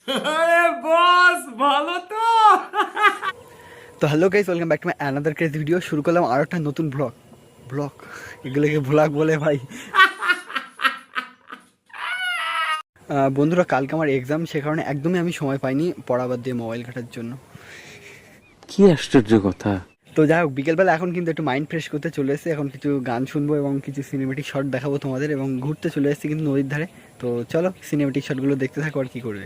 আরে বস ভালো তো। তো hello guys, welcome back to my another craze video. শুরু করলাম আরও একটা নতুন ব্লগ। ব্লগ এগুলোকে ব্লগ বলে ভাই। বন্ধুরা, কালকে আমার এক্সাম, সে কারণে একদমই আমি সময় পাইনি পড়া বাদ দিয়ে মোবাইল ঘাটার জন্য। কি আশ্চর্য কথা। তো যাই হোক, বিকেলবেলা এখন কিন্তু একটু মাইন্ড ফ্রেশ করতে চলে এসেছি। এখন কিছু গান শুনবো এবং কিছু সিনেমেটিক শট দেখাবো তোমাদের, এবং ঘুরতে চলে এসেছি কিন্তু নদীর ধারে। তো চলো সিনেমেটিক শটগুলো দেখতে থাকো আর কী করবে।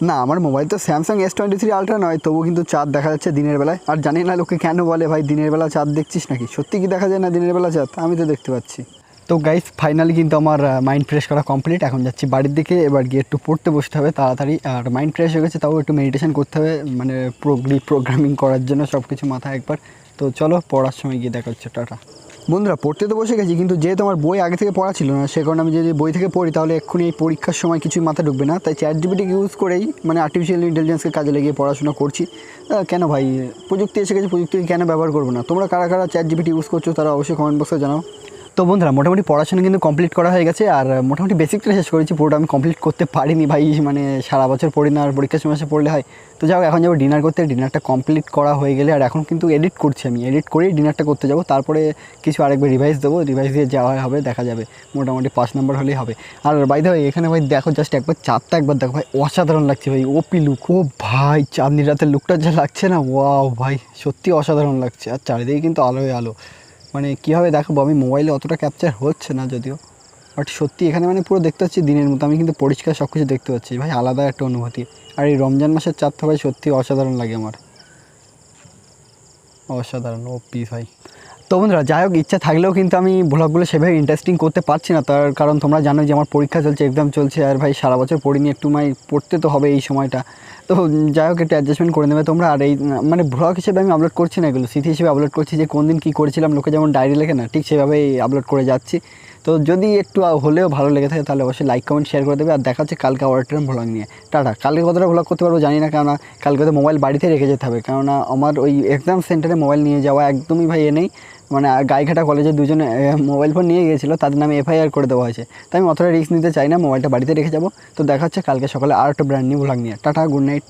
না, আমার মোবাইল তো স্যামসাং S23 আলট্রা নয়, তবুও কিন্তু চাঁদ দেখা যাচ্ছে দিনের বেলায়। আর জানি না লোকে কেন বলে ভাই দিনের বেলা চাঁদ দেখছিস নাকি, সত্যি কি দেখা যায় না দিনের বেলা চাঁদ? আমি তো দেখতে পাচ্ছি। তো গাইস, ফাইনালি কিন্তু আমার মাইন্ড ফ্রেশ করা কমপ্লিট। এখন যাচ্ছি বাড়ির দিকে, এবার গিয়ে একটু পড়তে বসতে হবে তাড়াতাড়ি। আর মাইন্ড ফ্রেশ হয়ে গেছে, তাও একটু মেডিটেশন করতে হবে, মানে প্রোগ্রামিং করার জন্য সব কিছু মাথায় একবার। তো চলো পড়ার সময় গিয়ে দেখা হচ্ছে, টাটা। বন্ধুরা, পড়তে তো বসে গেছি, কিন্তু যেহেতু আমার বই আগে থেকে পড়া ছিল না, সে কারণে আমি যদি বই থেকে পড়ি তাহলে এক্ষুনি এই পরীক্ষার সময় কিছুই মাথা ঢুকবে না। তাই ChatGPT ইউজ করেই, মানে আর্টিফিশিয়াল ইন্টেলিজেন্সকে কাজে লাগিয়ে পড়াশোনা করছি। কেন ভাই, প্রযুক্তি এসে গেছে, প্রযুক্তিকে কেন ব্যবহার করবো না? তোমরা কারা কারা ChatGPT ইউজ করছো তারা অবশ্যই কমেন্ট বক্সে জানাও। তো বন্ধুরা, মোটামুটি পড়াশোনা কিন্তু কমপ্লিট করা হয়ে গেছে, আর মোটামুটি বেসিকটা শেষ করেছি। পুরোটা আমি কমপ্লিট করতে পারিনি ভাই, মানে সারা বছর পড়ি না, আর পরীক্ষার সময় এসে পড়লে হয়। তো যাও, এখন যাবো ডিনার করতে। ডিনারটা কমপ্লিট করা হয়ে গেলে, আর এখন কিন্তু এডিট করছি, আমি এডিট করেই ডিনারটা করতে যাবো। তারপরে কিছু আরেকবার রিভাইজ দেবো, রিভাইজ দিয়ে যাওয়া হবে, দেখা যাবে। মোটামুটি 5 নম্বর হলেই হবে। আর বাই দ্য ওয়ে, এখানে ভাই দেখো, জাস্ট একবার চাঁদটা একবার দেখো ভাই, অসাধারণ লাগছে ভাই। ওপি লুক, ও ভাই, চাঁদনি রাতের লুকটা যা লাগছে না, ওয়াও ভাই, সত্যি অসাধারণ লাগছে। আর চারিদিকে কিন্তু আলোয় আলো, মানে কীভাবে দেখাবো, আমি মোবাইলে অতটা ক্যাপচার হচ্ছে না যদিও, বাট সত্যি এখানে মানে পুরো দেখতে পাচ্ছি দিনের মতো। আমি কিন্তু পরিষ্কার সব কিছু দেখতে পাচ্ছি ভাই, আলাদা একটা অনুভূতি। আর এই রমজান মাসের চাঁদটা ভাই সত্যি অসাধারণ লাগে আমার, অসাধারণ ওপি ভাই। তো বন্ধুরা, যাই হোক, ইচ্ছা থাকলেও কিন্তু আমি ব্লগগুলো সেভাবে ইন্টারেস্টিং করতে পারছি না, তার কারণ তোমরা জানো যে আমার পরীক্ষা চলছে, এক্সাম চলছে। আর ভাই সারা বছর পড়িনি, একটু পড়তে তো হবে এই সময়টা। তো যাই হোক, একটু অ্যাডজাস্টমেন্ট করে নেবে তোমরা। আর এই মানে ব্লগ হিসেবে আমি আপলোড করছি না, এগুলো স্মৃতি হিসেবে আপলোড করছি, যে কোন দিন কী করেছিলাম, লোকে যেমন ডায়েরি লেখে না, ঠিক সেভাবেই আপলোড করে যাচ্ছি। তো যদি একটু হলেও ভালো লেগে থাকে তাহলে অবশ্যই লাইক কমেন্ট শেয়ার করে দেবে। আর দেখা হচ্ছে কালকে আবার একটা ব্লগ নিয়ে। টাটা। কালকে কতটা ব্লগ করতে পারবো জানি না, কেননা কালকে তো মোবাইল বাড়িতে রেখে যেতে হবে, কেননা আমার ওই এক্সাম সেন্টারে মোবাইল নিয়ে যাওয়া একদমই ভাই নেই। মানে গাইঘাটা কলেজে দুজনে মোবাইল ফোন নিয়ে গিয়েছিলো, তাদের নামে FIR করে দেওয়া হয়েছে। তাই আমি অতটা রিস্ক নিতে চাই না, মোবাইলটা বাড়িতে রেখে যাবো। তো দেখা হচ্ছে কালকে সকালে আর একটা ব্র্যান্ড নিউ ব্লগ নিয়ে। Tata, good night.